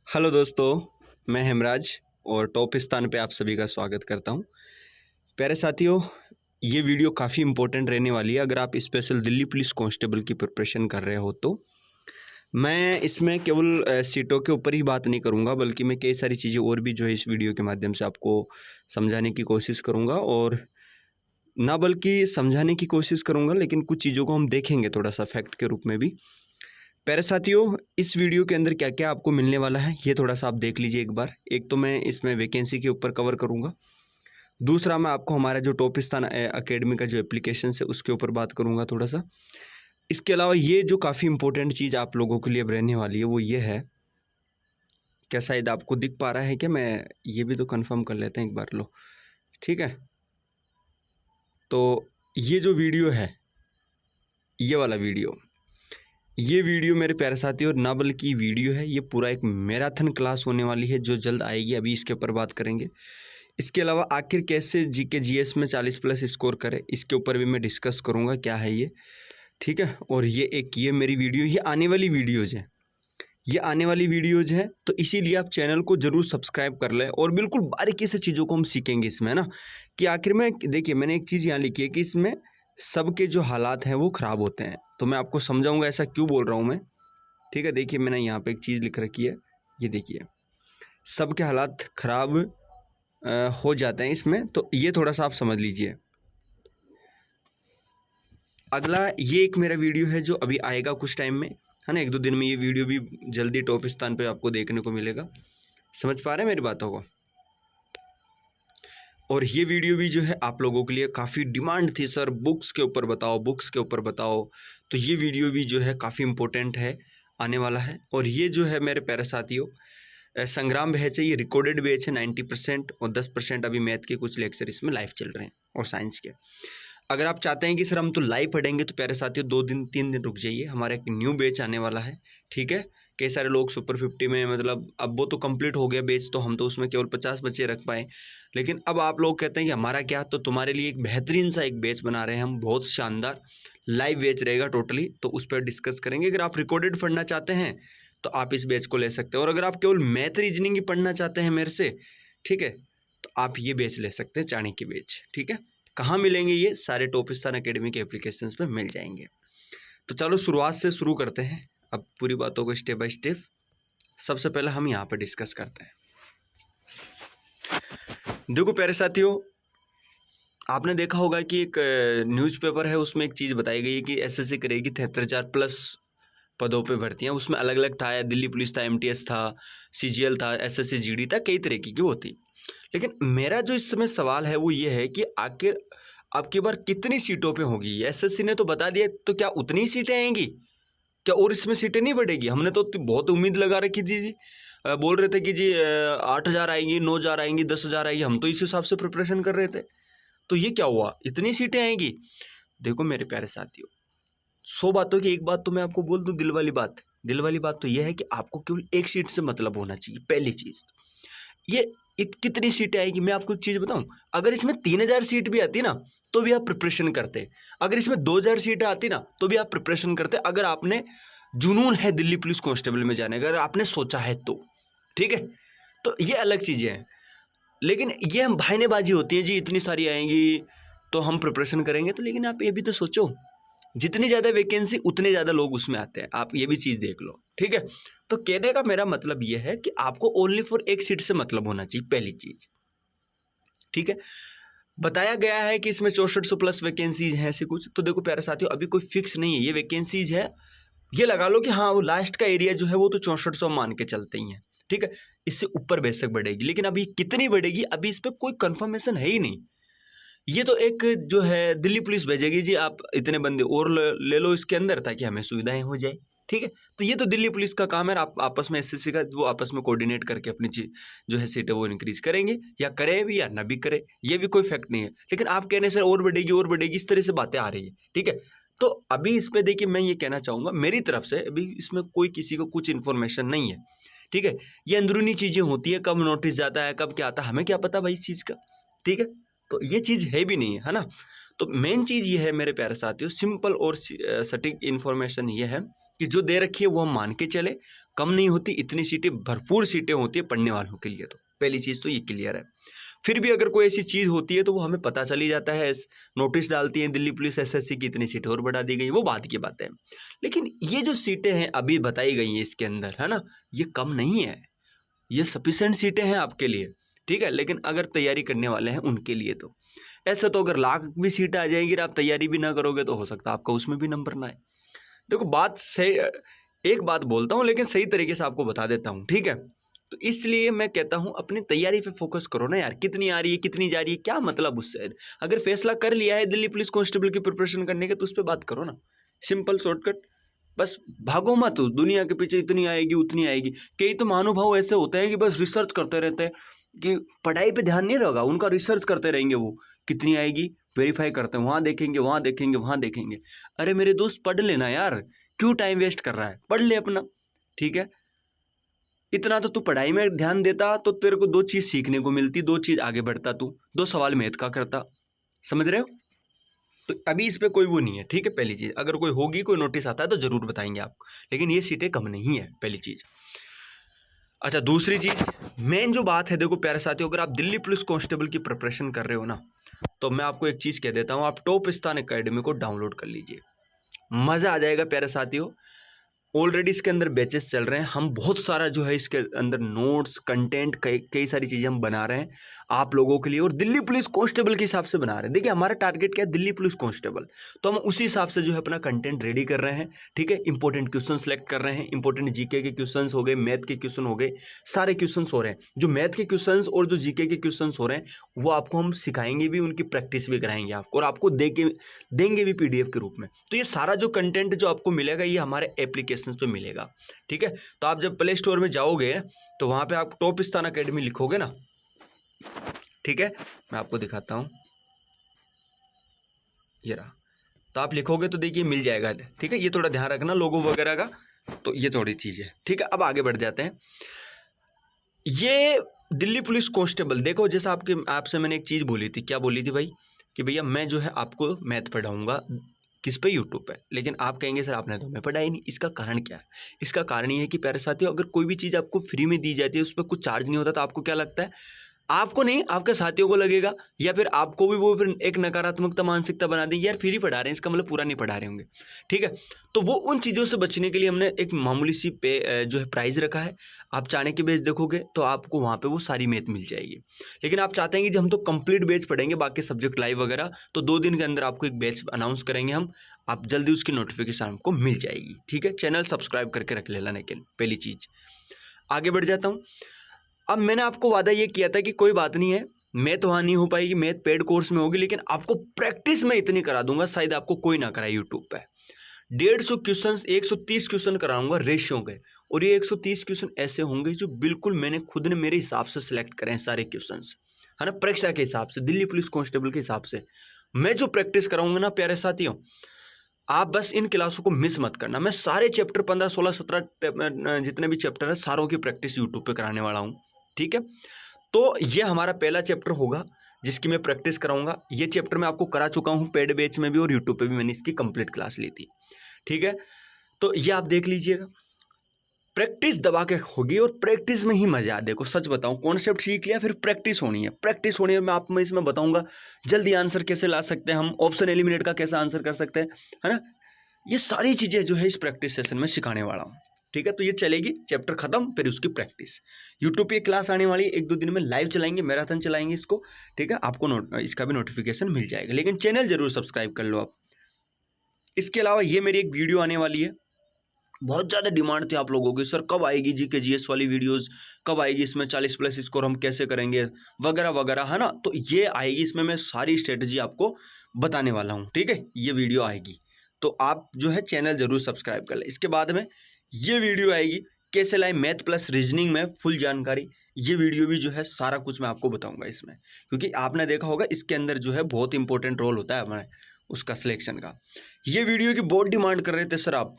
Hello दोस्तों, मैं हेमराज और टॉप स्थान पे आप सभी का स्वागत करता हूँ। प्यारे साथियों, ये वीडियो काफ़ी इम्पोर्टेंट रहने वाली है अगर आप स्पेशल दिल्ली पुलिस कांस्टेबल की प्रिपरेशन कर रहे हो तो। मैं इसमें केवल सीटों के ऊपर ही बात नहीं करूँगा, बल्कि मैं कई सारी चीज़ें और भी जो है इस वीडियो के माध्यम से आपको समझाने की कोशिश करूँगा, और ना बल्कि समझाने की कोशिश करूँगा, लेकिन कुछ चीज़ों को हम देखेंगे थोड़ा सा फैक्ट के रूप में भी। प्यारे साथियों, इस वीडियो के अंदर क्या क्या आपको मिलने वाला है ये थोड़ा सा आप देख लीजिए एक बार। एक तो मैं इसमें वैकेंसी के ऊपर कवर करूंगा, दूसरा मैं आपको हमारा जो टॉप स्थान एकेडमी का जो एप्लीकेशन है उसके ऊपर बात करूंगा थोड़ा सा। इसके अलावा ये जो काफ़ी इंपॉर्टेंट चीज़ आप लोगों के लिए अब रहने वाली है वो ये है, क्या शायद आपको दिख पा रहा है क्या? मैं ये भी तो कंफर्म कर लेते हैं एक बार, लो ठीक है। तो ये जो वीडियो है, ये वाला वीडियो, ये वीडियो मेरे प्यारे साथियों ना बल्कि वीडियो है, ये पूरा एक मैराथन क्लास होने वाली है जो जल्द आएगी, अभी इसके ऊपर बात करेंगे। इसके अलावा आखिर कैसे जीके जीएस में 40+ स्कोर करें, इसके ऊपर भी मैं डिस्कस करूँगा क्या है ये, ठीक है। और ये मेरी वीडियो, ये आने वाली वीडियोज़ हैं, ये आने वाली वीडियोज़ हैं, तो इसीलिए आप चैनल को ज़रूर सब्सक्राइब कर लें और बिल्कुल बारीकी से चीज़ों को हम सीखेंगे इसमें, है ना। कि आखिर में देखिए, मैंने एक चीज़ यहाँ लिखी है कि इसमें सबके जो हालात हैं वो ख़राब होते हैं, तो मैं आपको समझाऊंगा ऐसा क्यों बोल रहा हूँ मैं, ठीक है। देखिए, मैंने यहाँ पे एक चीज़ लिख रखी है, ये देखिए, सबके हालात ख़राब हो जाते हैं इसमें, तो ये थोड़ा सा आप समझ लीजिए। अगला ये एक मेरा वीडियो है जो अभी आएगा कुछ टाइम में, है ना, 1-2 दिन में ये वीडियो भी जल्दी टॉप स्थान पे आपको देखने को मिलेगा। समझ पा रहे हैं मेरी बातों को? और ये वीडियो भी जो है आप लोगों के लिए काफ़ी डिमांड थी, सर बुक्स के ऊपर बताओ, बुक्स के ऊपर बताओ, तो ये वीडियो भी जो है काफ़ी इम्पोर्टेंट है, आने वाला है। और ये जो है मेरे प्यारे साथियों, संग्राम बैच है, ये रिकॉर्डेड बैच है 90%, और 10% अभी मैथ के कुछ लेक्चर इसमें लाइव चल रहे हैं और साइंस के। अगर आप चाहते हैं कि सर हम तो लाइव पढ़ेंगे, तो प्यारे साथियों 2-3 दिन रुक जाइए, हमारा एक न्यू बैच आने वाला है, ठीक है। कई सारे लोग सुपर 50 में, मतलब अब वो तो कंप्लीट हो गया बैच, तो हम तो उसमें केवल 50 बच्चे रख पाए, लेकिन अब आप लोग कहते हैं कि हमारा क्या, तो तुम्हारे लिए एक बेहतरीन सा एक बैच बना रहे हैं हम, बहुत शानदार लाइव बैच रहेगा टोटली, तो उस पर डिस्कस करेंगे। अगर आप रिकॉर्डेड पढ़ना चाहते हैं तो आप इस बैच को ले सकते हैं, और अगर आप केवल मैथ रीजनिंग ही पढ़ना चाहते हैं मेरे से, ठीक है, तो आप ये बैच ले सकते हैं, चाणक्य बैच, ठीक है। कहाँ मिलेंगे? ये सारे टॉप स्थान एकेडमी के एप्लीकेशंस पे मिल जाएंगे। तो चलो शुरुआत से शुरू करते हैं, अब पूरी बातों को स्टेप बाय स्टेप। सबसे पहले हम यहाँ पे डिस्कस करते हैं। देखो प्यारे साथियों, आपने देखा होगा कि एक न्यूज़पेपर है, उसमें एक चीज़ बताई गई है कि एसएससी करेगी 73,000+ पदों पे भर्तियाँ। उसमें अलग अलग था, दिल्ली पुलिस था, एमटीएस था, सीजीएल था, एसएससी जीडी था, कई तरीके की वो थी। लेकिन मेरा जो इस समय सवाल है वो ये है कि आखिर अब की बार कितनी सीटों पे होगी? एसएससी ने तो बता दिया, तो क्या उतनी ही सीटें आएंगी क्या, और इसमें सीटें नहीं बढ़ेगी? हमने तो बहुत उम्मीद लगा रखी थी जी, बोल रहे थे कि जी 8,000 आएंगी, 9,000 आएंगी, 10,000 आएंगी, हम तो इस हिसाब से प्रिपरेशन कर रहे थे। तो ये क्या हुआ, इतनी सीटें आएंगी? देखो मेरे प्यारे साथियों, 100 बातों की एक बात तो मैं आपको बोल दूं, दिल वाली बात तो यह है कि आपको केवल एक सीट से मतलब होना चाहिए, पहली चीज। ये कितनी सीटें आएगी, मैं आपको एक चीज बताऊं, अगर इसमें 3,000 सीट भी आती ना तो भी आप प्रिपरेशन करते, अगर इसमें 2,000 सीटें आती ना तो भी आप प्रिपरेशन करते, अगर आपने जुनून है दिल्ली पुलिस कांस्टेबल में जाने का, अगर आपने सोचा है तो, ठीक है। तो ये अलग चीजें हैं, लेकिन ये हम भाईनेबाजी होती है जी, इतनी सारी आएंगी तो हम प्रिपरेशन करेंगे, तो लेकिन आप ये भी तो सोचो, जितनी ज़्यादा वैकेंसी उतने ज़्यादा लोग उसमें आते हैं, आप ये भी चीज़ देख लो, ठीक है। तो कहने का मेरा मतलब ये है कि आपको ओनली फॉर एक सीट से मतलब होना चाहिए, पहली चीज, ठीक है। बताया गया है कि इसमें 6400+ वैकेंसीज हैं ऐसे कुछ, तो देखो प्यारे साथियों, अभी कोई फिक्स नहीं है, ये वैकेंसीज है, ये लगा लो कि हाँ वो लास्ट का एरिया जो है वो तो 6400 मान के चलते ही हैं, ठीक है। इससे ऊपर बेशक बढ़ेगी, लेकिन अभी कितनी बढ़ेगी अभी इस पर कोई कंफर्मेशन है ही नहीं। ये तो एक जो है दिल्ली पुलिस भेजेगी जी, आप इतने बंदे और ले लो इसके अंदर ताकि हमें सुविधाएं हो जाए, ठीक है। तो ये तो दिल्ली पुलिस का काम है, आप आपस में एसएससी का वो आपस में कोऑर्डिनेट करके अपनी चीज जो है सीटें वो इंक्रीज करेंगे, या करे भी या ना भी करे, ये भी कोई फैक्ट नहीं है। लेकिन आप कहने से और बढ़ेगी, इस तरह से बातें आ रही है, ठीक है। तो अभी इस पे देखिए, मैं ये कहना चाहूंगा मेरी तरफ से, अभी इसमें कोई किसी को कुछ इन्फॉर्मेशन नहीं है, ठीक है। ये अंदरूनी चीजें होती है, कब नोटिस जाता है, कब क्या आता है, हमें क्या पता भाई इस चीज का, ठीक है। तो ये चीज़ है भी नहीं है ना। तो मेन चीज़ ये है मेरे प्यारे साथियों, सिंपल और सटीक इन्फॉर्मेशन ये है कि जो दे रखी है वो हम मान के चले, कम नहीं होती, इतनी सीटें, भरपूर सीटें होती है पढ़ने वालों के लिए। तो पहली चीज़ तो ये क्लियर है। फिर भी अगर कोई ऐसी चीज़ होती है तो वो हमें पता चली जाता है, नोटिस डालती है दिल्ली पुलिस एसएससी की इतनी सीटें और बढ़ा दी गई, वो बात की बात है। लेकिन ये जो सीटें हैं अभी बताई गई हैं इसके अंदर, है ना, ये कम नहीं है, ये सफिशेंट सीटें हैं आपके लिए, ठीक है। लेकिन अगर तैयारी करने वाले हैं उनके लिए तो ऐसा, तो अगर लाख भी सीटें आ जाएंगी और आप तैयारी भी ना करोगे तो हो सकता है आपका उसमें भी नंबर ना आए। देखो बात सही, एक बात बोलता हूँ लेकिन सही तरीके से आपको बता देता हूँ, ठीक है। तो इसलिए मैं कहता हूँ अपनी तैयारी पे फोकस करो ना यार, कितनी आ रही है कितनी जा रही है क्या मतलब उससे। अगर फैसला कर लिया है दिल्ली पुलिस कांस्टेबल की प्रिपरेशन करने का तो उस पर बात करो ना, सिंपल शॉर्टकट, बस भागो मत दुनिया के पीछे इतनी आएगी उतनी आएगी। कई तो महानुभाव ऐसे होते हैं कि बस रिसर्च करते रहते हैं, कि पढ़ाई पे ध्यान नहीं रहेगा उनका, रिसर्च करते रहेंगे, वो कितनी आएगी वेरीफाई करते हैं, वहाँ देखेंगे वहाँ देखेंगे वहाँ देखेंगे। अरे मेरे दोस्त पढ़ लेना यार, क्यों टाइम वेस्ट कर रहा है, पढ़ ले अपना, ठीक है। इतना तो तू पढ़ाई में ध्यान देता तो तेरे को 2 चीज़ सीखने को मिलती, 2 चीज़ आगे बढ़ता, तू 2 सवाल मैथ का करता, समझ रहे हो। तो अभी इस पे कोई वो नहीं है, ठीक है। पहली चीज़, अगर कोई होगी, कोई नोटिस आता है तो ज़रूर बताएंगे आपको, लेकिन ये सीटें कम नहीं है, पहली चीज़। अच्छा, दूसरी चीज़, मेन जो बात है, देखो प्यारे साथियों, अगर आप दिल्ली पुलिस कांस्टेबल की प्रिपरेशन कर रहे हो ना, तो मैं आपको एक चीज़ कह देता हूँ, आप टॉप स्थान एकेडमी को डाउनलोड कर लीजिए, मज़ा आ जाएगा प्यारे साथियों। ऑलरेडी इसके अंदर बैचेस चल रहे हैं, हम बहुत सारा जो है इसके अंदर नोट्स कंटेंट कई सारी चीज़ें हम बना रहे हैं आप लोगों के लिए, और दिल्ली पुलिस कांस्टेबल के हिसाब से बना रहे हैं। देखिए हमारा टारगेट क्या है, दिल्ली पुलिस कांस्टेबल, तो हम उसी हिसाब से जो है अपना कंटेंट रेडी कर रहे हैं, ठीक है। इंपॉर्टेंट क्वेश्चन सेलेक्ट कर रहे हैं, इंपॉर्टेंट जीके के क्वेश्चन हो गए, मैथ के क्वेश्चन हो गए, सारे क्वेश्चन हो रहे हैं। जो मैथ के क्वेश्चन और जो जीके के क्वेश्चन हो रहे हैं वो आपको हम सिखाएंगे भी, उनकी प्रैक्टिस भी कराएंगे आपको, और आपको देंगे भी PDF के रूप में। तो ये सारा जो कंटेंट जो आपको मिलेगा ये हमारे एप्लीकेशन पे मिलेगा, ठीक है। तो आप जब प्ले स्टोर में जाओगे तो वहां पे आप टॉप स्थान एकेडमी लिखोगे ना, ठीक है, मैं आपको दिखाता हूं, ये रहा, तो आप लिखोगे तो देखिए मिल जाएगा, ठीक है। ये थोड़ा ध्यान रखना लोगो वगैरह का, तो ये थोड़ी चीज है, ठीक है। अब आगे बढ़ जाते हैं। ये दिल्ली पुलिस कांस्टेबल, देखो जैसा आपसे मैंने एक चीज बोली थी, क्या बोली थी भाई, कि भैया मैं जो है आपको मैथ पढ़ाऊंगा, किस पे, यूट्यूब पे। लेकिन आप कहेंगे सर आपने तो हमें पढ़ाई नहीं, इसका कारण क्या है। इसका कारण ये है कि प्यारे साथियों, अगर कोई भी चीज़ आपको फ्री में दी जाती है, उस पर कुछ चार्ज नहीं होता, तो आपको क्या लगता है, आपको नहीं आपके साथियों को लगेगा, या फिर आपको भी वो फिर एक नकारात्मकता मानसिकता बना देंगे, यार फ्री पढ़ा रहे हैं इसका मतलब पूरा नहीं पढ़ा रहे होंगे, ठीक है। तो वो उन चीज़ों से बचने के लिए हमने एक मामूली सी पे जो है प्राइस रखा है। आप चाणक्य के बेच देखोगे तो आपको वहाँ पे वो सारी मैथ मिल जाएगी। लेकिन आप चाहते हैं कि जब हम तो कंप्लीट बैच पढ़ेंगे बाकी सब्जेक्ट लाइव वगैरह, तो 2 दिन के अंदर आपको एक बैच अनाउंस करेंगे हम, आप जल्दी उसकी नोटिफिकेशन आपको मिल जाएगी, ठीक है। चैनल सब्सक्राइब करके रख लेना, लेकिन पहली चीज़। आगे बढ़ जाता हूँ। अब मैंने आपको वादा ये किया था कि कोई बात नहीं है, मैथ वहाँ नहीं हो पाएगी, मैथ पेड कोर्स में होगी, लेकिन आपको प्रैक्टिस में इतनी करा दूंगा शायद आपको कोई ना कराए यूट्यूब पे। 150 क्वेश्चन, 130 क्वेश्चन कराऊंगा रेशियो के, और ये 130 क्वेश्चन ऐसे होंगे जो बिल्कुल मैंने खुद ने मेरे हिसाब से सिलेक्ट करे हैं सारे क्वेश्चन, है ना, परीक्षा के हिसाब से, दिल्ली पुलिस कांस्टेबल के हिसाब से। मैं जो प्रैक्टिस कराऊंगा ना प्यारे साथियों, आप बस इन क्लासों को मिस मत करना। मैं सारे चैप्टर 15, 16, 17 जितने भी चैप्टर है सारों की प्रैक्टिस यूट्यूब पे कराने वाला हूँ, ठीक है। तो ये हमारा पहला चैप्टर होगा जिसकी मैं प्रैक्टिस कराऊंगा। ये चैप्टर मैं आपको करा चुका हूँ पेड बैच में भी, और यूट्यूब पे भी मैंने इसकी कंप्लीट क्लास ली थी, ठीक है। तो ये आप देख लीजिएगा, प्रैक्टिस दबा के होगी, और प्रैक्टिस में ही मजा है। देखो सच बताऊं, कॉन्सेप्ट सीख लिया, फिर प्रैक्टिस होनी है, प्रैक्टिस होनी है। मैं आपको इसमें बताऊंगा जल्दी आंसर कैसे ला सकते हैं हम, ऑप्शन एलिमिनेट का कैसे आंसर कर सकते हैं, है ना। ये सारी चीज़ें जो है इस प्रैक्टिस सेशन में सिखाने वाला हूँ, ठीक है। तो ये चलेगी, चैप्टर खत्म, फिर उसकी प्रैक्टिस। यूट्यूब पे क्लास आने वाली है, 1-2 दिन में लाइव चलाएंगे, मैराथन चलाएंगे इसको, ठीक है। आपको इसका भी नोटिफिकेशन मिल जाएगा, लेकिन चैनल जरूर सब्सक्राइब कर लो आप। इसके अलावा ये मेरी एक वीडियो आने वाली है, बहुत ज़्यादा डिमांड थी आप लोगों की, सर कब आएगी जीके जीएस वाली वीडियोस, कब आएगी, इसमें 40+ स्कोर हम कैसे करेंगे वगैरह वगैरह, है ना। तो ये आएगी, इसमें मैं सारी स्ट्रेटजी आपको बताने वाला हूँ, ठीक है। ये वीडियो आएगी, तो आप जो है चैनल जरूर सब्सक्राइब कर लें। इसके बाद में ये वीडियो आएगी, कैसे लाए मैथ प्लस रीजनिंग में फुल जानकारी। ये वीडियो भी जो है सारा कुछ मैं आपको बताऊंगा इसमें, क्योंकि आपने देखा होगा इसके अंदर जो है बहुत इंपॉर्टेंट रोल होता है हमारे उसका सिलेक्शन का। ये वीडियो की बहुत डिमांड कर रहे थे सर, आप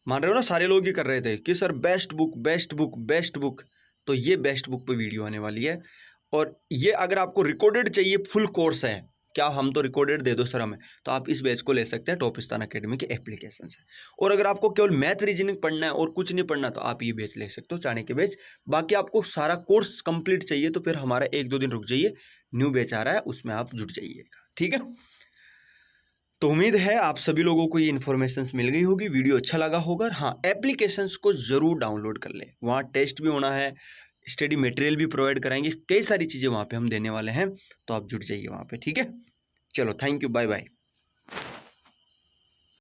मान रहे हो ना, सारे लोग ही कर रहे थे कि sir best book best book best book. तो ये बेस्ट बुक पे वीडियो आने वाली है, और ये अगर आपको रिकॉर्डेड चाहिए, फुल कोर्स है, क्या हम तो रिकॉर्डेड दे दो सर हमें, तो आप इस बैच को ले सकते हैं टॉपिस्तान अकेडमी के एप्लीकेशन से। और अगर आपको केवल मैथ रीजनिंग पढ़ना है और कुछ नहीं पढ़ना, तो आप ये बैच ले सकते हो, चाणक्य बैच। बाकी आपको सारा कोर्स कंप्लीट चाहिए तो फिर हमारा 1-2 दिन रुक जाइए, न्यू बैच आ रहा है, उसमें आप जुड़ जाइएगा, ठीक है। तो उम्मीद है आप सभी लोगों को ये इन्फॉर्मेशन मिल गई होगी, वीडियो अच्छा लगा होगा। हाँ, एप्लीकेशंस को ज़रूर डाउनलोड कर लें, वहाँ टेस्ट भी होना है, स्टडी मटेरियल भी प्रोवाइड कराएंगे, कई सारी चीज़ें वहाँ पे हम देने वाले हैं, तो आप जुड़ जाइए वहाँ पे, ठीक है। चलो, थैंक यू, बाय बाय।